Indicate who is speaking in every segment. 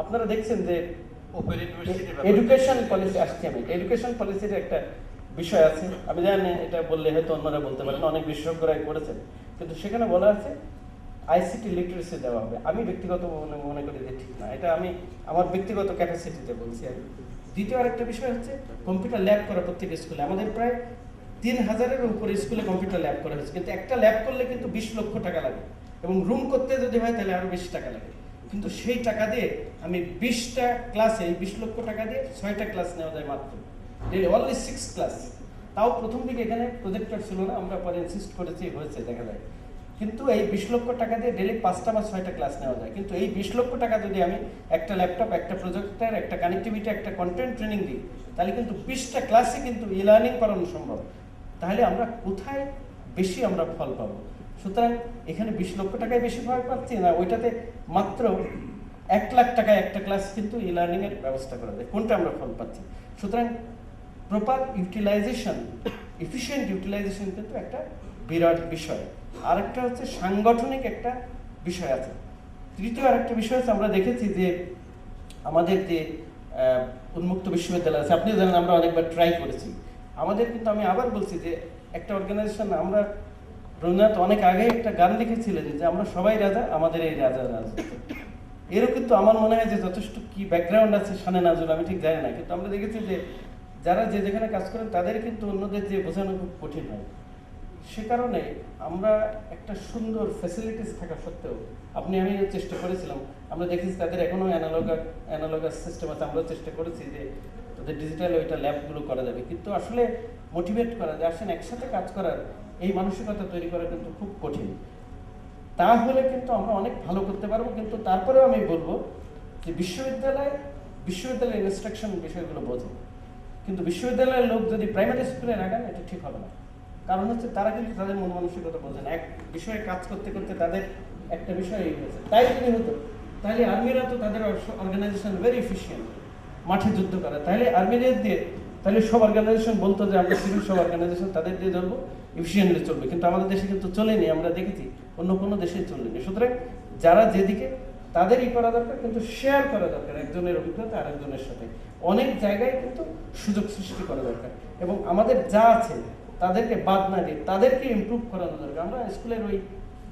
Speaker 1: আপনারা দেখছেন যে
Speaker 2: ওপেন ইউনিভার্সিটি
Speaker 1: এডুকেশন পলিসি আসছে, আমি এডুকেশন পলিসির একটা বিষয় আছে, আমি জানি এটা বললে হয়তো অন্যরা বলতে পারেন, অনেক বিশেষজ্ঞরাই করেছেন, কিন্তু সেখানে বলা আছে আইসিটি লিটারেসি দেওয়া হবে। আমি ব্যক্তিগত মনে করি যে ঠিক না, এটা আমি আমার ব্যক্তিগত ক্যাপাসিটিতে বলছি। আমি দ্বিতীয় আরেকটা বিষয় হচ্ছে কম্পিউটার ল্যাব করা প্রত্যেক স্কুলে। আমাদের প্রায় 3000-এর উপরে স্কুলে কম্পিউটার ল্যাব করা হয়েছে, কিন্তু একটা ল্যাব করলে কিন্তু 20 লক্ষ টাকা লাগে, এবং রুম করতে যদি হয় তাহলে আরো বেশি টাকা লাগে। কিন্তু সেই টাকা দিয়ে আমি 20টা ক্লাসে 20 লক্ষ টাকা দিয়ে 6টা ক্লাস নেওয়া যায় মাত্র, অনলি 6 ক্লাস। তাও প্রথম দিকে এখানে প্রজেক্টর ছিল না, আমরা পরে ইনসিস্ট করেছি, হয়েছে দেখা যায়। কিন্তু এই 20 লক্ষ টাকা দিয়ে ডেলি 5টা বা 6টা ক্লাস নেওয়া যায়। কিন্তু এই 20 লক্ষ টাকা যদি আমি একটা ল্যাপটপ, একটা প্রজেক্টর, একটা কানেক্টিভিটি, একটা কন্টেন্ট ট্রেনিং দিই, তাহলে কিন্তু 20টা ক্লাসে কিন্তু ই লার্নিং করানো সম্ভব। তাহলে আমরা কোথায় বেশি আমরা ফল পাবো? সুতরাং এখানে 20 লক্ষ টাকায় বেশি ফল পাচ্ছি না, ওইটাতে মাত্র 1 লাখ টাকায় একটা ক্লাস কিন্তু ই লার্নিং এর ব্যবস্থা করা যায়। কোনটা আমরা ফল পাচ্ছি? সুতরাং প্রপার ইউটিলাইজেশন, এফিশিয়েন্ট ইউটিলাইজেশন কিন্তু একটা বিরাট বিষয়। আরেকটা হচ্ছে সাংগঠনিক একটা বিষয় আছে। তৃতীয় আরেকটা বিষয় হচ্ছে আমরা দেখেছি যে আমাদের যে উন্মুক্ত বিশ্ববিদ্যালয় আছে, আপনি জানেন আমরা অনেকবার ট্রাই করেছি। আমাদের কিন্তু আমি আবার বলছি যে একটা অর্গানাইজেশন, আমরা রবীন্দ্রনাথ অনেক আগে একটা গান লিখেছিলেন যে আমরা সবাই রাজা, আমাদের এই রাজা রাজত্ব। এরও কিন্তু আমার মনে হয় যে যথেষ্ট কি ব্যাকগ্রাউন্ড আছে শানে নাজুল, আমি ঠিক জানি না, কিন্তু আমরা দেখেছি যে যারা যে যেখানে কাজ করেন তাদের কিন্তু অন্যদের যে বোঝানো খুব কঠিন হয়। সে কারণে আমরা একটা সুন্দর ফ্যাসিলিটিস থাকা সত্ত্বেও, আপনি আমি চেষ্টা করেছিলাম, আমরা দেখেছি তাদের এখনো অ্যানালগাস সিস্টেম আছে, আমরা চেষ্টা করেছি যে তাদের ডিজিটাল ওইটা ল্যাবগুলো করা যাবে, কিন্তু আসলে মোটিভেট করা যায়, আসেন একসাথে কাজ করার এই মানসিকতা তৈরি করা কিন্তু খুব কঠিন। তাহলে কিন্তু আমরা অনেক ভালো করতে পারবো। কিন্তু তারপরেও আমি বলবো যে বিশ্ববিদ্যালয়ের ইনস্ট্রাকশন বিষয়গুলো বোঝে, কিন্তু বিশ্ববিদ্যালয়ের লোক যদি প্রাইমারি স্কুলে লাগান এটা ঠিক হবে না। কারণ হচ্ছে তারা কিন্তু তাদের মন মানসিকতা বোঝে না। এক বিষয়ে কাজ করতে করতে তাদের একটা বিষয় এই হয়েছে, তাই যদি হতো তাহলে আর্মিরা তো তাদের অর্গানাইজেশন ভেরি এফিসিয়েন্ট, মাঠে যুদ্ধ করে, তাহলে আর্মিদের দিয়ে তাহলে সব অর্গানাইজেশন বলতো যে আমরা সিভিল সব অর্গানাইজেশন তাদের দিয়ে চলবো, এফিসিয়েন্টলি চলবে। কিন্তু আমাদের দেশে কিন্তু চলেনি, আমরা দেখেছি অন্য কোনো দেশে চলেনি। সুতরাং যারা যেদিকে তাদেরই করা দরকার, কিন্তু শেয়ার করা দরকার একজনের অভিজ্ঞতা আরেকজনের সাথে। অনেক জায়গায় কিন্তু সুযোগ সৃষ্টি করা দরকার, এবং আমাদের যা আছে তাদেরকে বাদ না দিয়ে তাদেরকে ইমপ্রুভ করানো দরকার। আমরা স্কুলের ওই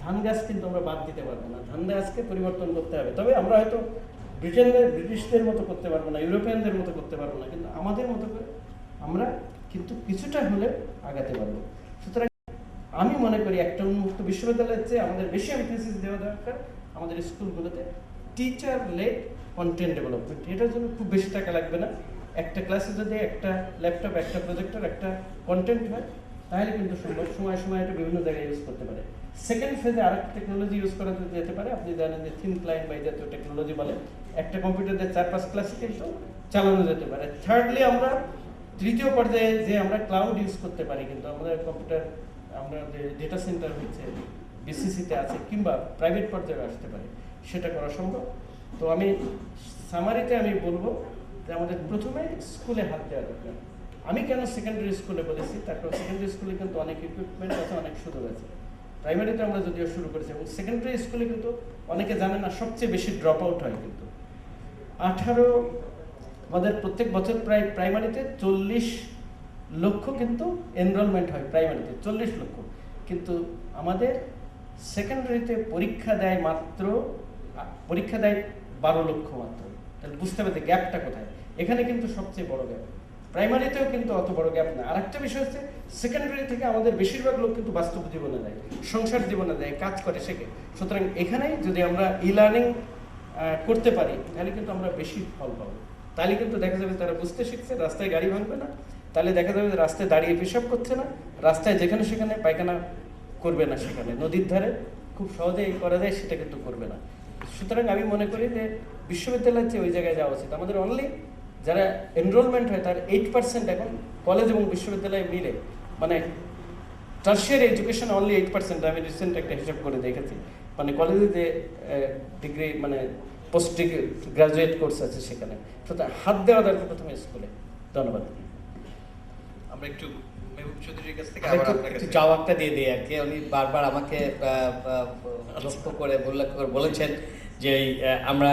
Speaker 1: ধান গাছ কিন্তু আমরা বাদ দিতে পারবো না, ধান গাছকে পরিবর্তন করতে হবে। তবে আমরা হয়তো ব্রিটিশদের মতো করতে পারবো না, ইউরোপিয়ানদের মতো করতে পারবো না, কিন্তু আমাদের মতো করে আমরা কিন্তু কিছুটা হলে আগাতে পারবো। সুতরাং আমি মনে করি একটা উন্মুক্ত বিশ্ববিদ্যালয়ের চেয়ে আমাদের বেশি এমফেসিস দেওয়া দরকার আমাদের স্কুলগুলোতে টিচার লেড কন্টেন্ট ডেভেলপমেন্ট। এটার জন্য খুব বেশি টাকা লাগবে না। একটা ক্লাসে যদি একটা ল্যাপটপ, একটা প্রজেক্টর, একটা কন্টেন্ট হয়, তাহলে কিন্তু সম্ভব। সময় সময় এটা বিভিন্ন জায়গায় ইউজ করতে পারে। সেকেন্ড ফেজে আরেকটা টেকনোলজি ইউজ করা যেতে পারে। আপনি জানেন যে থিন ক্লায়েন্ট বা এই জাতীয় টেকনোলজি বলে একটা কম্পিউটার দিয়ে 4-5 ক্লাসে কিন্তু চালানো যেতে পারে। থার্ডলি আমরা তৃতীয় পর্যায়ে যে আমরা ক্লাউড ইউজ করতে পারি, কিন্তু আমাদের কম্পিউটার, আমরা যে ডেটা সেন্টার হচ্ছে বিসিসিতে আছে কিংবা প্রাইভেট পর্যায়ে আসতে পারে, সেটা করা সম্ভব। তো আমি সামারিতে আমি বলবো যে আমাদের প্রথমে স্কুলে হাত দেওয়া দরকার। আমি কেন সেকেন্ডারি স্কুলে বলেছি, তারপর সেকেন্ডারি স্কুলে কিন্তু অনেক ইকুইপমেন্ট আছে, অনেক সুযোগ আছে। প্রাইমারিতে আমরা যদিও শুরু করেছি, এবং সেকেন্ডারি স্কুলে কিন্তু অনেকে জানে না সবচেয়ে বেশি ড্রপ আউট হয়। কিন্তু আমাদের প্রত্যেক বছর প্রায় প্রাইমারিতে 40 লক্ষ কিন্তু এনরোলমেন্ট হয়, প্রাইমারিতে 40 লক্ষ, কিন্তু আমাদের সেকেন্ডারিতে পরীক্ষা দেয় 12 লক্ষ মাত্র। তাহলে বুঝতে পারছি গ্যাপটা কোথায়। এখানে কিন্তু সবচেয়ে বড় গ্যাপ। প্রাইমারিতেও কিন্তু অত বড় গ্যাপ না। আরেকটা বিষয় হচ্ছে সেকেন্ডারি থেকে আমাদের বেশিরভাগ লোক কিন্তু বাস্তব জীবনে দেয়, সংসার জীবনে দেয়, কাজ করে, শেখে। সুতরাং এখানেই যদি আমরা ই লার্নিং করতে পারি, তাহলে কিন্তু আমরা বেশি ফল পাবো। তাহলে কিন্তু দেখা যাবে তারা বুঝতে শিখছে, রাস্তায় গাড়ি ভাঙবে না, তাহলে দেখা যাবে যে রাস্তায় দাঁড়িয়ে পেশাব করছে না, রাস্তায় যেখানে সেখানে পায়খানা করবে না, সেখানে নদীর ধারে খুব সহজেই করা যায় সেটা কিন্তু করবে না। সুতরাং আমি মনে করি যে বিশ্ববিদ্যালয়ের চেয়ে ওই জায়গায় যাওয়া উচিত। আমাদের অনলি যারা এনরোলমেন্ট হয় তার 8% এখন কলেজ এবং বিশ্ববিদ্যালয়ে মিলে, মানে টার্সিয়ারি এডুকেশন অনলি 8%। আমি রিসেন্ট একটা হিসাব করে দেখেছি, মানে কলেজে যে ডিগ্রি, মানে পোস্ট ডিগ্রি গ্রাজুয়েট কোর্স আছে সেখানে। সুতরাং হাত দেওয়া দরকার প্রথমে স্কুলে। ধন্যবাদ।
Speaker 2: আমরা একটু মেহবুব চৌধুরীর কাছ থেকে
Speaker 3: একটু জবাবটা দিয়ে দিই আর কি। উনি বারবার আমাকে লক্ষ্য করে বলেছেন যে আমরা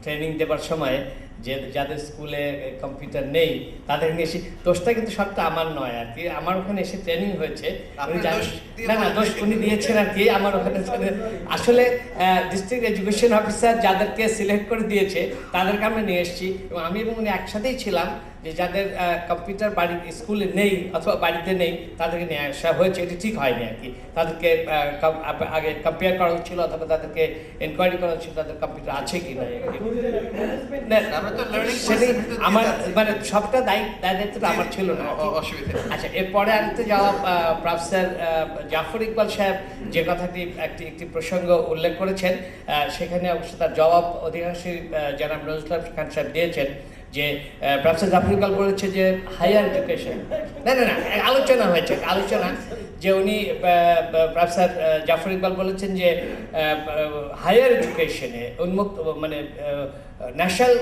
Speaker 3: ট্রেনিং দেবার সময় যে যাদের স্কুলে কম্পিউটার নেই তাদের নিয়ে এসে দোষটা কিন্তু সবটা আমার নয় আর কি, আমার ওখানে এসে ট্রেনিং হয়েছে,
Speaker 2: আপনি দোষ দিয়ে
Speaker 3: না দোষ উনি দিয়েছেন আর কি। আমার ওখানে আসলে ডিস্ট্রিক্ট এডুকেশন অফিসার যাদেরকে সিলেক্ট করে দিয়েছে তাদেরকে আমরা নিয়ে এসেছি, এবং আমি এবং উনি একসাথেই ছিলাম যে যাদের কম্পিউটার বাড়ি স্কুলে নেই অথবা বাড়িতে নেই তাদেরকে নিয়ে আসা হয়েছে। এটি ঠিক হয়নি আর কি, তাদেরকে আগে কম্পেয়ার করা হচ্ছিল অথবা তাদেরকে এনকোয়ারি করা হচ্ছিল তাদের কম্পিউটার আছে কি না। সেটাই আমার মানে সবটা দায়িত্বটা আমার ছিল না। আচ্ছা, এরপরে আরেকটা জবাব প্রফেসর জাফর ইকবাল সাহেব যে কথাটি একটি প্রসঙ্গ উল্লেখ করেছেন, সেখানে অবশ্য তার জবাব অধিকাংশই জনাব নজরুল খান সাহেব দিয়েছেন। যে প্রফেসর জাফর ইকবাল বলেছে যে হায়ার এডুকেশন, না আলোচনা হয়েছে, আলোচনা যে উনি প্রফেসর জাফর ইকবাল বলেছেন যে হায়ার এডুকেশনে উন্মুক্ত মানে ন্যাশনাল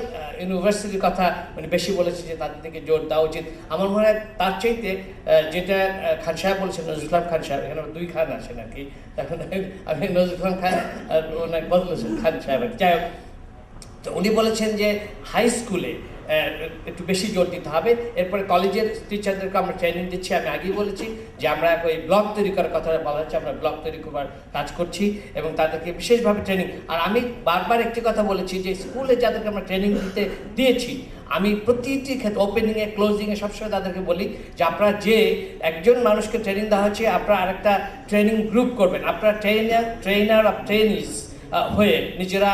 Speaker 3: ইউনিভার্সিটির কথা মানে বেশি বলেছে যে তাদের দিকে জোর দেওয়া উচিত। আমার মনে হয় তার চাইতে যেটা খান সাহেব বলেছেন, নজরুল খান সাহেব, এখানে দুই খান আছেন আর কি, এখন আমি নজরুল খান আর ওনাকে বদলেছেন খান সাহেব, যাই হোক। তো উনি বলেছেন যে হাই স্কুলে একটু বেশি জোর দিতে হবে, এরপরে কলেজের টিচারদেরকে আমরা ট্রেনিং দিচ্ছি। আমি আগেই বলেছি যে আমরা ওই ব্লগ তৈরি করার কথা বলা হচ্ছে, আমরা ব্লগ তৈরি করবার কাজ করছি এবং তাদেরকে বিশেষভাবে ট্রেনিং। আর আমি বারবার একটি কথা বলেছি যে স্কুলে যাদেরকে আমরা ট্রেনিং দিয়েছি, আমি প্রতিটি ক্ষেত্রে ওপেনিংয়ে ক্লোজিংয়ে সবসময় তাদেরকে বলি যে আপনারা যে একজন মানুষকে ট্রেনিং দেওয়া হচ্ছে আপনারা আরেকটা ট্রেনিং গ্রুপ করবেন, আপনারা ট্রেনার অফ ট্রেনিস হয়ে নিজেরা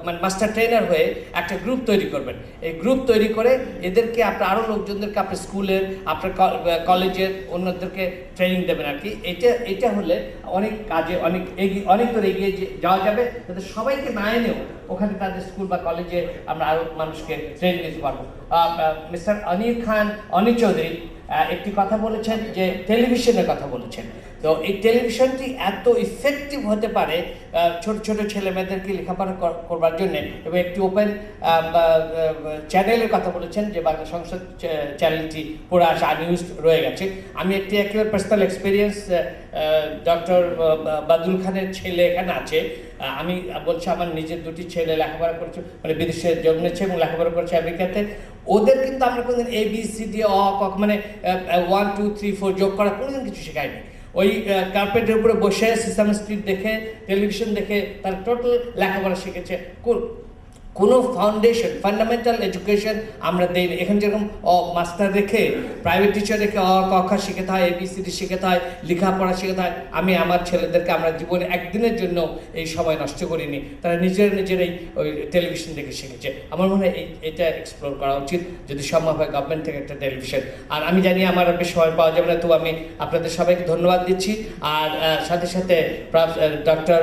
Speaker 3: মানে মাস্টার ট্রেনার হয়ে একটা গ্রুপ তৈরি করবেন। এই গ্রুপ তৈরি করে এদেরকে আপনার আরও লোকজনদেরকে আপনার স্কুলের আপনার কলেজের অন্যদেরকে ট্রেনিং দেবেন আর কি। এটা হলে অনেক কাজে অনেক দূর এগিয়ে যাওয়া যাবে, যাতে সবাইকে না এনেও ওখানে তাদের স্কুল বা কলেজে আমরা আরও মানুষকে ট্রেনিং দিতে পারবো। মিস্টার অনিল চৌধুরী একটি কথা বলেছেন যে টেলিভিশনের কথা বলেছেন। তো এই টেলিভিশনটি এত ইফেক্টিভ হতে পারে ছোট ছোট ছেলে মেয়েদেরকে লেখাপড়া করবার জন্য, এবং একটি ওপেন চ্যানেলের কথা বলেছেন যে বাংলা সংসদ চ্যানেলটি পুরো আনইউজড রয়ে গেছে। আমি একটি একেবারে পার্সোনাল এক্সপিরিয়েন্স, ডক্টর বাদুল খানের ছেলে এখানে আছে, আমি বলছি আমার নিজের দুটি ছেলে লেখাপড়া করছে মানে বিদেশে জন্মেছে এবং লেখাপড়া করছে আমেরিকাতে। ওদের কিন্তু আমরা কোনোদিন ABCD মানে 1 2 3 4 যোগ করা কোনোদিন কিছু শেখায়নি। ওই কার্পেটের উপরে বসে সিসাম স্ট্রিট দেখে টেলিভিশন দেখে তার টোটাল লেখাপড়া শিখেছে। কোনো ফান্ডামেন্টাল এডুকেশন আমরা দিই না। এখন যেরকম মাস্টার রেখে প্রাইভেট টিচার রেখে ক খ শেখাতে হয়, ABCD শেখাতে হয়, লেখাপড়া শেখাতে হয়। আমি আমার ছেলেদেরকে আমরা জীবনে একদিনের জন্য এই সময় নষ্ট করিনি, তারা নিজেরাই ওই টেলিভিশন দেখে শিখেছে। আমার মনে হয় এটা এক্সপ্লোর করা উচিত যদি সম্ভব হয় গভর্নমেন্ট থেকে একটা টেলিভিশন। আর আমি জানি আমার বেশ সময় পাওয়া যাবে না, তো আমি আপনাদের সবাইকে ধন্যবাদ দিচ্ছি। আর সাথে সাথে ডক্টর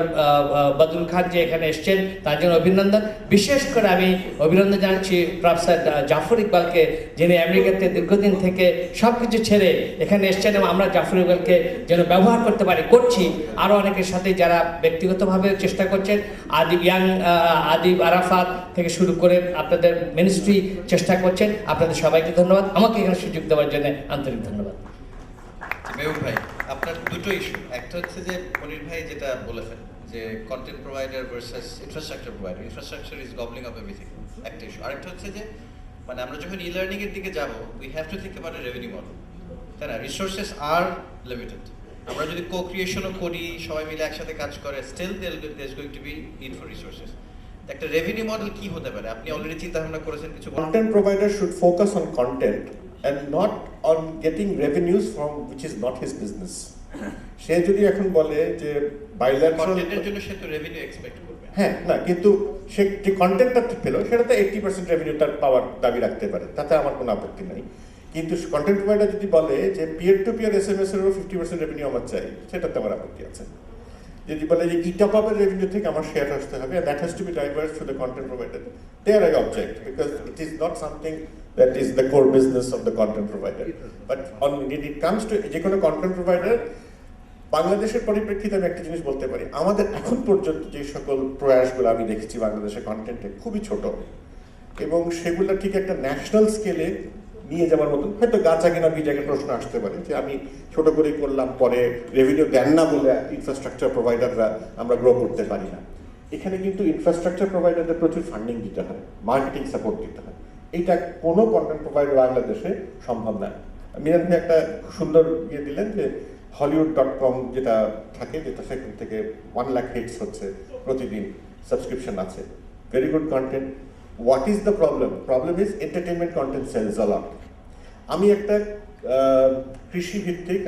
Speaker 3: বদরুল খান যে এখানে এসছেন তার জন্য অভিনন্দন। বিশেষ করে আমি অভিনন্দন জানাচ্ছি প্রফেসর জাফর ইকবালকে, যিনি আমেরিকাতে দীর্ঘদিন থেকে সব কিছু ছেড়ে এখানে এসছেন, এবং আমরা জাফর ইকবালকে যেন ব্যবহার করছি আরও অনেকের সাথে যারা ব্যক্তিগতভাবে চেষ্টা করছেন, আদিব আরাফাত থেকে শুরু করে আপনাদের মিনিস্ট্রি চেষ্টা করছেন। আপনাদের সবাইকে ধন্যবাদ, আমাকে এখানে সুযোগ দেওয়ার জন্য আন্তরিক ধন্যবাদ।
Speaker 2: মেহবুব ভাই, আপনার দুটো ইস্যু, একটা হচ্ছে যে মনির ভাই যেটা বলেছেন যে content provider versus infrastructure provider, infrastructure is gobbling up everything, একটা ইস্যু। আরেকটা হচ্ছে যে মানে আমরা যখন ই-লার্নিং এর দিকে যাব, we have to think about a revenue model, তাই না? রিসোর্সেস আর লিমিটেড। আমরা যদি কো-ক্রিয়েশনও করি, সবাই মিলে একসাথে কাজ করে, still there is going to be need for resources. একটা রেভিনিউ মডেল কি হতে পারে? আপনি অলরেডি চিন্তা ভাবনা করেছেন কিছু?
Speaker 4: Content provider should focus on content and not on getting revenues from which is not his business. সে যদি এখন বলে যে বাইল্যাটারাল
Speaker 2: কন্টেন্টের জন্য সে তো রেভিনিউ এক্সপেক্ট করবে,
Speaker 4: হ্যাঁ না, কিন্তু সে যে কন্টেন্টটা পেলো সেটাতে 80% রেভিনিউ তার পাওয়ার দাবি রাখতে পারে, তাতে আমার কোনো আপত্তি নাই। কিন্তু কন্টেন্ট প্রোভাইডার যদি বলে যে পিয়ার টু পিয়ার SMS এরও 50% রেভিনিউ আমার চাই, সেটাতে আমার আপত্তি আছে। যদি বলে যে ইটপ আপের রেভিনিউ থেকে আমার শেয়ার আসতে হবে, that has to be diverse to the content provider, there I object, because it is not something that is the core business of the content provider. But when it comes to যে কোনো content provider, বাংলাদেশের পরিপ্রেক্ষিতে আমি একটা জিনিস বলতে পারি, আমাদের এখন পর্যন্ত যে সকল প্রয়াসগুলো আমি দেখেছি বাংলাদেশের কন্টেন্টে খুবই ছোট, এবং সেগুলো ঠিক একটা ন্যাশনাল স্কেলে নিয়ে যাওয়ার মতন। হয়তো গাছা কিনা বিজাকে প্রশ্ন আসতে পারে যে আমি ছোট করেই করলাম, পরে রেভিনিউ দেন না বলে ইনফ্রাস্ট্রাকচার প্রোভাইডাররা আমরা গ্রো করতে পারি না। এখানে কিন্তু ইনফ্রাস্ট্রাকচার প্রোভাইডারদের প্রচুর ফান্ডিং দিতে হয়, মার্কেটিং সাপোর্ট দিতে হয়। এটা কোনো কন্টেন্ট প্রোভাইডার বাংলাদেশে সম্ভব না। মিরান ভাই একটা সুন্দর ইয়ে দিলেন যে hollywood.com যেটা থাকে, যেটা সেখান থেকে 1 লাখ হিটস হচ্ছে প্রতিদিন, সাবস্ক্রিপশন আছে, very good content. What is the problem? Problem is entertainment content sells a lot. আমি একটা কৃষি ভিত্তিক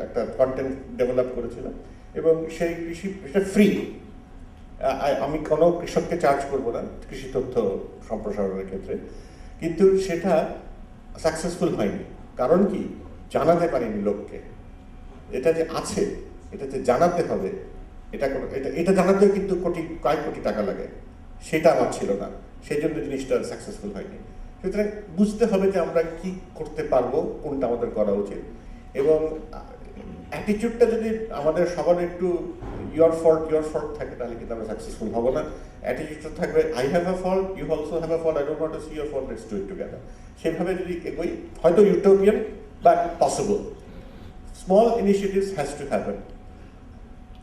Speaker 4: একটা কন্টেন্ট ডেভেলপ করেছিলাম এবং সেই এটা ফ্রি, আমি কোনো কৃষককে চার্জ করবো না কৃষি তথ্য সম্প্রসারণের ক্ষেত্রে, কিন্তু সেটা সাকসেসফুল হয়নি। কারণ কি? জানাতে পারিনি লোককে এটা যে আছে, এটা যে জানাতে হবে, এটা জানাতেও কিন্তু কয়েক কোটি টাকা লাগে, সেটা আমার ছিল না, সেই জন্য জিনিসটা সাকসেসফুল হয়নি। সুতরাং বুঝতে হবে যে আমরা কি করতে পারবো, কোনটা আমাদের করা উচিত। এবং অ্যাটিটিউডটা যদি আমাদের সবার একটু ইয়োর ফল্ট থাকে, তাহলে কিন্তু আমরা সাকসেসফুল হবো না। অ্যাটিটিউডটা থাকবে I have a fault, you also have a fault, I don't want to see your fault, let's do it together. সেভাবে যদি এগোই, হয়তো utopian but possible. Small initiatives has to happen.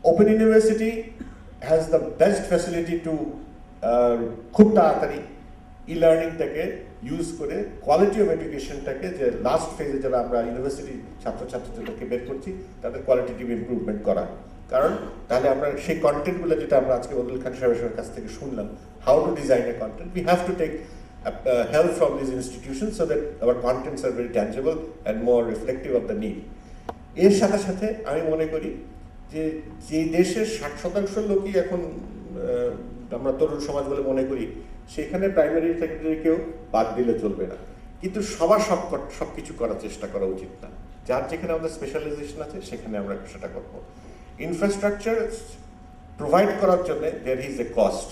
Speaker 4: Open University has the best facility to খুব তাড়াতাড়ি e-learningটাকে use করে quality of এডুকেশনটাকে, যে last ফেজে যারা আমরা ইউনিভার্সিটি ছাত্রছাত্রীদেরকে বের করছি, তাদের কোয়ালিটিটিভ ইমপ্রুভমেন্ট করা। কারণ তাহলে আমরা সেই কন্টেন্টগুলো যেটা আমরা আজকে বদরুল খান সাহেবের কাছ থেকে শুনলাম, how to design a content, we have to take help from these institutions so that our contents are very tangible and more reflective of the need. এর সাথে সাথে আমি মনে করি যে দেশের 60% লোকই এখন আমরা তরুণ সমাজ বলে মনে করি, সেখানে প্রাইমারি সেকেন্ডারিকেও বাদ দিলে চলবে না। কিন্তু সবার সব কিছু করার চেষ্টা করা উচিত না। যার যেখানে আমাদের স্পেশালাইজেশন আছে সেখানে আমরা সেটা করবো। ইনফ্রাস্ট্রাকচার প্রোভাইড করার জন্য there is a cost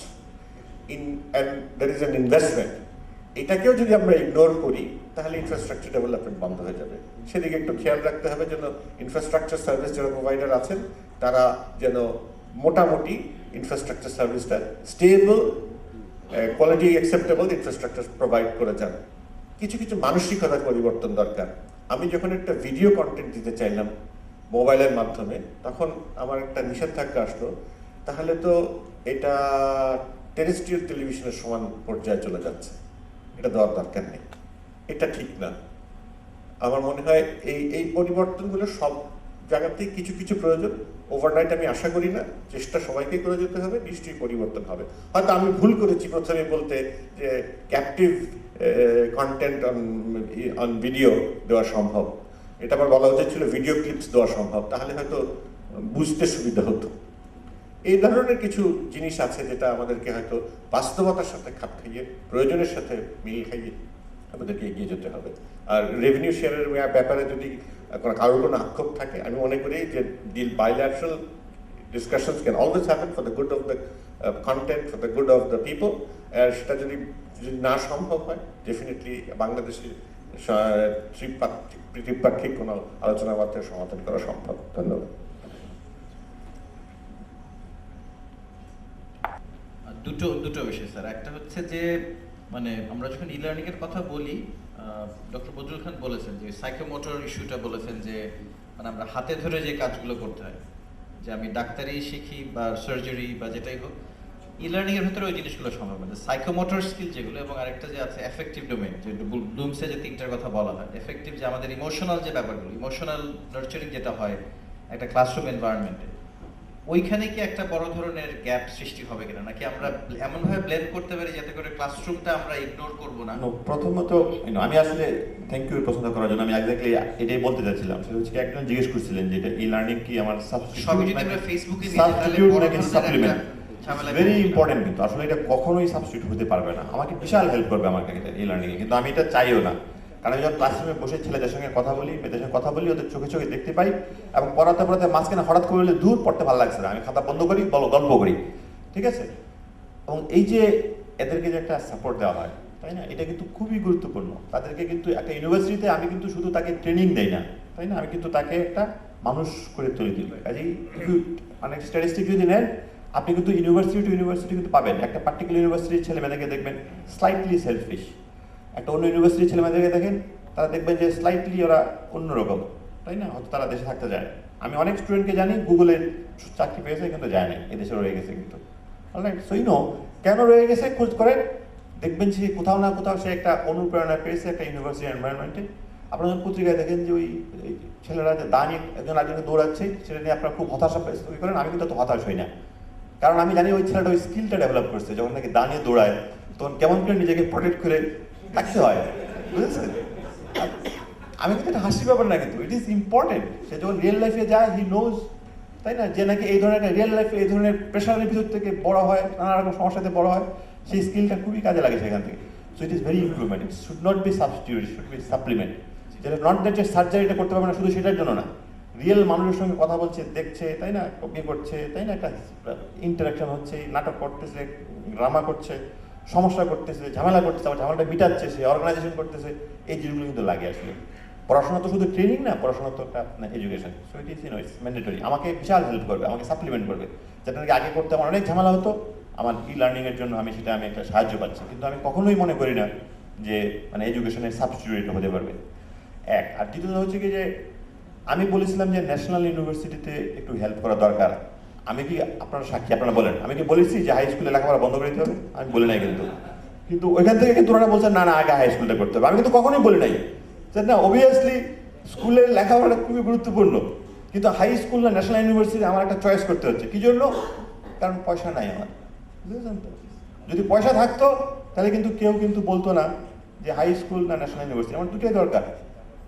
Speaker 4: and there is an investment. এটাকেও যদি আমরা ইগনোর করি, তাহলে ইনফ্রাস্ট্রাকচার ডেভেলপমেন্ট বন্ধ হয়ে যাবে। সেদিকে একটু খেয়াল রাখতে হবে যেন ইনফ্রাস্ট্রাকচার সার্ভিস যারা প্রোভাইডার আছেন, তারা যেন মোটামুটি ইনফ্রাস্ট্রাকচার সার্ভিসটা stable, quality acceptable infrastructure provide করে যান। কিছু কিছু মানসিকতার পরিবর্তন দরকার। আমি যখন একটা ভিডিও কন্টেন্ট দিতে চাইলাম মোবাইলের মাধ্যমে, তখন আমার একটা নিষেধাজ্ঞা আসলো, তাহলে তো এটা টেরেস্ট্রিয়াল টেলিভিশনের সমান পর্যায়ে চলে যাচ্ছে, এটা দেওয়ার দরকার নেই, এটা ঠিক না। আমার মনে হয় এই পরিবর্তনগুলো সব জায়গাতেই কিছু কিছু প্রয়োজন। ওভারনাইট আমি আশা করি না, চেষ্টা সবাইকে করে যেতে হবে, নিশ্চয়ই পরিবর্তন হবে। হয়তো আমি ভুল করেছি প্রথমে বলতে যে ক্যাপটিভ কন্টেন্ট অন ভিডিও দেওয়া সম্ভব, এটা আবার বলা উচিত ছিল ভিডিও ক্লিপস দেওয়া সম্ভব, তাহলে হয়তো বুঝতে সুবিধা হতো। এই ধরনের কিছু জিনিস আছে যেটা আমাদেরকে হয়তো বাস্তবতার সাথে খাপ খাইয়ে, প্রয়োজনের সাথে মিল খাইয়ে আমাদেরকে এগিয়ে যেতে হবে। আর রেভিনিউ শেয়ারের ব্যাপারে যদি কারোর কোনো আক্ষেপ থাকে, আমি মনে করি যে bilateral discussions can always happen for the good of the content, for the good of the people. সেটা যদি না সম্ভব হয়, ডেফিনেটলি বাংলাদেশে ত্রিপাক্ষিক কোনো আলোচনার মাধ্যমে সমাধান করা সম্ভব। ধন্যবাদ।
Speaker 2: দুটো বিষয় স্যার। একটা হচ্ছে যে মানে আমরা যখন ই লার্নিং এর কথা বলি, ডক্টর বদরুল খান বলেছেন যে সাইকোমোটর ইস্যুটা বলেছেন যে মানে আমরা হাতে ধরে যে কাজগুলো করতে হয়, যে আমি ডাক্তারি শিখি বা সার্জারি বা যেটাই হোক, ই লার্নিং এর ভিতরে ওই জিনিসগুলো সম্ভব না। সাইকোমোটর স্কিল যেগুলো, এবং আরেকটা যে আছে এফেক্টিভ ডোমেইন, যে ব্লুমসে যে তিনটার কথা বলা হয়, এফেক্টিভ যে আমাদের ইমোশনাল যে ব্যাপারগুলো, ইমোশনাল নার্চারিং যেটা হয় একটা ক্লাসরুম এনভায়রনমেন্টে, ওইখানে কি একটা বড় ধরনের গ্যাপ সৃষ্টি হবে কিনা, নাকি আমরা এমনভাবে ব্লেন্ড করতে পারি যাতে করে ক্লাসরুমটা আমরা ইগনোর করব না?
Speaker 5: প্রথমত আমি আসলে থ্যাংক ইউ পছন্দ করার জন্য। আমি এক্স্যাক্টলি এটাই বলতে চাচ্ছিলাম। সেটা হচ্ছে একজন জিজ্ঞেস করছিলেন যে এটা ই লার্নিং কি আমার
Speaker 2: সবই যদি আমরা ফেসবুকে নিয়ে তাহলে বড় ধরনের
Speaker 5: সাপ্লিমেন্ট,
Speaker 2: ঝামেলা
Speaker 5: ভেরি ইম্পর্টেন্ট। কিন্তু আসলে এটা কখনোই সাবস্টিটিউট হতে পারবে না। আমাকে বিশাল হেল্প করবে আমাকে ই লার্নিং এ, কিন্তু আমি এটা চাইও না। কারণ আমি যখন ক্লাসরুমে বসে ছেলেদের সঙ্গে কথা বলি, মেয়েদের সঙ্গে কথা বলি, ওদের চোখে চোখে দেখতে পাই, এবং পড়াতে পড়াতে মাঝখানে হঠাৎ করে বলে দূর পড়তে ভালো লাগছে না, আমি খাতা বন্ধ করি, গল্প করি, ঠিক আছে? এবং এই যে এদেরকে যে একটা সাপোর্ট দেওয়া হয়, তাই না, এটা কিন্তু খুবই গুরুত্বপূর্ণ। তাদেরকে কিন্তু একটা ইউনিভার্সিটিতে আমি কিন্তু শুধু তাকে ট্রেনিং দেই না, তাই না, আমি কিন্তু তাকে একটা মানুষ করে তৈরি দিই। কাজেই অনেক স্ট্যাটিস্টিক যদি নেন, আপনি কিন্তু ইউনিভার্সিটি টু ইউনিভার্সিটি কিন্তু পাবেন। একটা পার্টিকুলার ইউনিভার্সিটির ছেলেমেয়েদেরকে দেখবেন স্লাইটলি সেলফিশ, একটা অন্য ইউনিভার্সিটির ছেলেমেয়েদেরকে দেখেন তারা দেখবেন যে স্লাইটলি ওরা অন্যরকম, তাই না, হয়তো তারা দেশে থাকতে যায়। আমি অনেক স্টুডেন্টকে জানি গুগলে চাকরি পেয়েছে কিন্তু যায় না, এদেশে রয়ে গেছে। কিন্তু অলরাইট, সো ইউ নো কেন রয়ে গেছে খোঁজ করেন, দেখবেন যে কোথাও না কোথাও সে একটা অনুপ্রেরণা পেয়েছে একটা ইউনিভার্সিটি এনভায়রনমেন্টে। আপনারা যখন পত্রিকায় দেখেন যে ওই ছেলেরা যে দা নিয়ে একজন আরেকজনকে দৌড়াচ্ছে, সেটা নিয়ে আপনারা খুব হতাশা তৈরি করেন। আমি কিন্তু তো হতাশ হই না, কারণ আমি জানি ওই ছেলেটা ওই স্কিলটা ডেভেলপ করছে। যখন নাকি দা নিয়ে দৌড়ায় তখন কেমন করে নিজেকে প্রোটেক্ট করে থাকতে হয়, বুঝেছেন? আমি কিন্তু এটা হাসির ব্যাপার না, কিন্তু ইট ইজ ইম্পর্টেন্ট। সে যখন রিয়েল লাইফে যায় হি নোজ, তাই না, যে নাকি এই ধরনের রিয়েল লাইফে এই ধরনের প্রেশারের ভিতর থেকে বড় হয়, নানা রকম সমস্যাতে বড় হয়, সেই স্কিলটা খুবই কাজে লাগে সেখান থেকে। So it is very improvement, it should not be substitute, should be supplement. যেটা নট দ্যাট যে সার্জারিটা করতে পারবে না শুধু সেটার জন্য না, রিয়েল মানুষের সঙ্গে কথা বলছে, দেখছে, তাই না, কপি করছে, তাই না, একটা ইন্টারাকশন হচ্ছে, নাটক করতেছে, ড্রামা করছে, সমস্যা করতেছে, ঝামেলা করতেছে, আবার ঝামেলাটা মিটাচ্ছে, সে অর্গানাইজেশন করতেছে, এই জিনিসগুলো কিন্তু লাগে আসলে। পড়াশোনা তো শুধু ট্রেনিং না, পড়াশোনা তো একটা আপনার education. So it is it's mandatory, আমাকে বিশাল হেল্প করবে, আমাকে সাপ্লিমেন্ট করবে। যেটা নাকি আগে করতে আমার অনেক ঝামেলা হতো, আমার ই লার্নিংয়ের জন্য আমি একটা সাহায্য পাচ্ছি। কিন্তু আমি কখনোই মনে করি না যে মানে এডুকেশনের সাবস্টিটিউট হতে পারবে। এক, আর দ্বিতীয়ত হচ্ছে কি যে আমি বলেছিলাম যে ন্যাশনাল ইউনিভার্সিটিতে একটু হেল্প করা দরকার। আমি কি, আপনারা সাক্ষী, আপনারা বলেন, আমি কি বলেছি যে হাই স্কুলে লেখাপড়া বন্ধ করে দিতে হবে? আমি বলি নাই কিন্তু ওইখান থেকে কিন্তু ওনারা বলছেন না না আগে হাই স্কুলটা করতে হবে। আমি কিন্তু কখনোই বলি নাই যে না, অবভিয়াসলি স্কুলের লেখাপড়াটা খুবই গুরুত্বপূর্ণ, কিন্তু হাই স্কুল না ন্যাশনাল ইউনিভার্সিটি আমার একটা চয়েস করতে হচ্ছে। কি জন্য? কারণ পয়সা নাই আমার, বুঝেছেন তো? যদি পয়সা থাকতো তাহলে কিন্তু কেউ কিন্তু বলতো না যে হাই স্কুল না ন্যাশনাল ইউনিভার্সিটি, আমার দুটোই দরকার।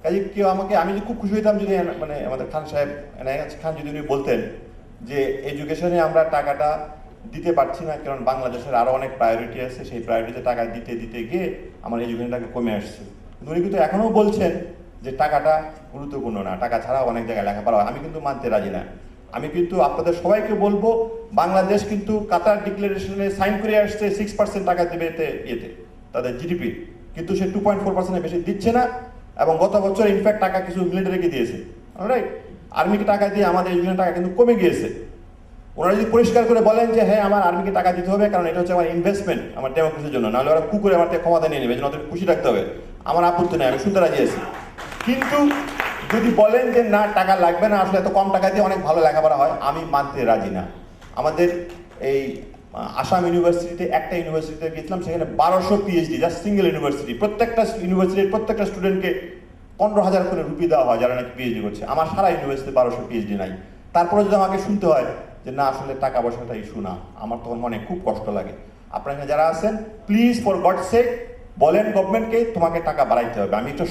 Speaker 5: কাজে কেউ আমাকে, আমি খুব খুশি হইতাম যদি মানে আমাদের খান সাহেব এনায়েত খান যদি উনি বলতেন যে এডুকেশনে আমরা টাকাটা দিতে পারছি না, কারণ বাংলাদেশের আরও অনেক প্রায়োরিটি আছে, সেই প্রায়োরিটিতে টাকা দিতে দিতে গিয়ে আমার এডুকেশনটাকে কমে আসছে। কিন্তু উনি কিন্তু এখনও বলছেন যে টাকাটা গুরুত্বপূর্ণ না, টাকা ছাড়াও অনেক জায়গায় লেখাপড়া হয়। আমি কিন্তু মানতে রাজি না। আমি কিন্তু আপনাদের সবাইকে বলবো, বাংলাদেশ কিন্তু কাতার ডিক্লারেশনে সাইন করে আসছে 6% টাকা দেবে ইয়েতে তাদের জিডিপি, কিন্তু সে 2.4% বেশি দিচ্ছে না। এবং গত বছর ইনফ্যাক্ট টাকা কিছু মিলিটারিকে দিয়েছে, অলরাইট, আর্মিকে টাকা দিয়ে আমাদের এডুকেশন টাকা কিন্তু কমে গিয়েছে। ওনারা যদি পরিষ্কার করে বলেন যে হ্যাঁ আমার আর্মিকে টাকা দিতে হবে কারণ এটা হচ্ছে আমার ইনভেস্টমেন্ট আমার ডেমোক্রেসির জন্য, নাহলে ওরা কুকুরে আমার থেকে ক্ষমতা নিয়ে নেবে, যেন ওদের খুশি রাখতে হবে, আমার আপত্তি নেই, আমি শুনতে রাজি আছি। কিন্তু যদি বলেন যে না টাকা লাগবে না, আসলে এত কম টাকা দিয়ে অনেক ভালো লেখাপড়া হয়, আমি মানতে রাজি না। আমাদের এই আসাম ইউনিভার্সিটিতে, একটা ইউনিভার্সিটিতে গিয়েছিলাম, সেখানে 1200 পিএইচডি, জাস্ট সিঙ্গেল ইউনিভার্সিটি, প্রত্যেকটা ইউনিভার্সিটির প্রত্যেকটা স্টুডেন্টকে 15,000 করে রুপি দেওয়া হয় যারা নাকি পিএইচডি করছে। আমার সারা ইউনিভার্সিটিতে 1200 পিএইচডি নাই। তারপরে যদি আমাকে শুনতে হয় যে না আসলে টাকা পয়সাটা ইস্যু না, আমার তখন মনে খুব কষ্ট লাগে। আপনারা যারা আছেন প্লিজ ফর গড সেক বলেন গভর্নমেন্টকে তোমাকে টাকা বাড়াইতে হবে। আমি একটু